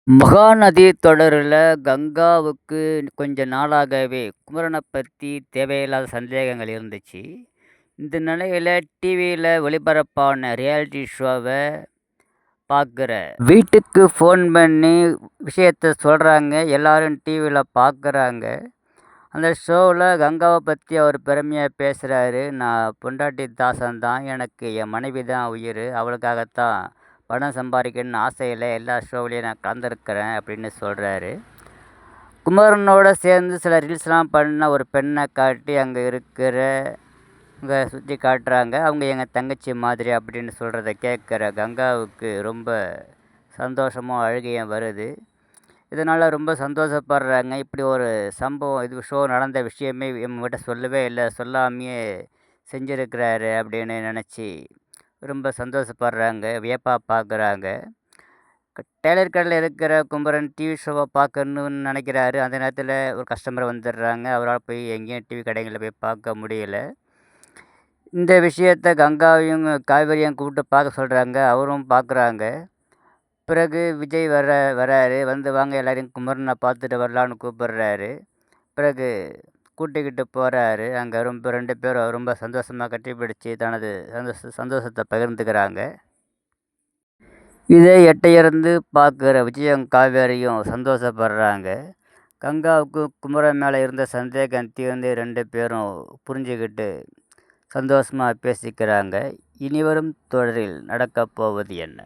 மகாநதி தொடரில கங்காவுக்கு கொஞ்ச நாளாகவே குமரன பத்தி தேவையில்லாத சந்தேகங்கள் இருந்துச்சு. இந்த நிலையில டிவியில ஒளிபரப்பான ரியாலிட்டி ஷோவ பார்க்குற வீட்டுக்கு ஃபோன் பண்ணி விஷயத்த சொல்றாங்க. எல்லாரும் டிவியில பார்க்குறாங்க. அந்த ஷோவுல கங்காவ பத்தி அவர் பெருமையா பேசுறாரு. "நான் பொண்டாட்டி தாசன் தான். எனக்கு என் மனைவி தான் உயிரு. அவளுக்காகத்தான் பணம் சம்பாதிக்கணும்னு ஆசையில எல்லா ஷோவிலயும் நான் கலந்துருக்கிறேன்" அப்படின்னு சொல்றாரு. குமரனோட சேர்ந்து சில ரீல்ஸ்லாம் பண்ண ஒரு பெண்ண காட்டி அங்க சுத்தி காட்டுறாங்க. அவங்க எங்க தங்கச்சி மாதிரி அப்படின்னு சொல்றத கேட்குற கங்காவுக்கு ரொம்ப சந்தோஷமும், அழுகையும் வருது. இதனால ரொம்ப சந்தோஷப்படுறாங்க. இப்படி ஒரு சம்பவம் இது ஷோ நடந்த விஷயமே எம்மகிட்ட சொல்லவே இல்ல. சொல்லாமயே செஞ்சிருக்கிறாரு அப்படின்னு நினச்சி ரொம்ப சந்தோஷப்படுறாங்க. வியப்பா பார்க்குறாங்க. டெய்லர் கடையில இருக்கிற குமரன் டிவி ஷோவ பார்க்கணும்னு நினைக்கிறாரு. அந்த நேரத்தில ஒரு கஸ்டமர் வந்துடுறாங்க. அவரால போய் எங்கேயும் டிவி கடைகள்ல போய் பார்க்க முடியல. இந்த விஷயத்த கங்காவையும், காவேரியும் கூப்பிட்டு பார்க்க சொல்றாங்க. அவரும் பார்க்குறாங்க. பிறகு விஜய் வராரு. வந்து வாங்க எல்லாரையும் குமரன பார்த்துட்டு வரலான்னு கூப்பிடுறாரு. பிறகு கூட்டிக்கிட்டு போறாரு. அங்க ரொம்ப 2 பேரும் ரொம்ப சந்தோஷமா கட்டிப்பிடிச்சு தனது சந்தோஷத்த பகிர்ந்துக்கிறாங்க. இதை எட்டையிருந்து பார்க்குற விஜயும், காவேரியும் சந்தோஷப்படுறாங்க. கங்காவுக்கு குமரன் மேல இருந்த சந்தேகம் தீர்ந்து 2 பேரும் புரிஞ்சுக்கிட்டு சந்தோஷமா பேசிக்கிறாங்க. இனிவரும் தொடரில் நடக்கப் போவது என்ன?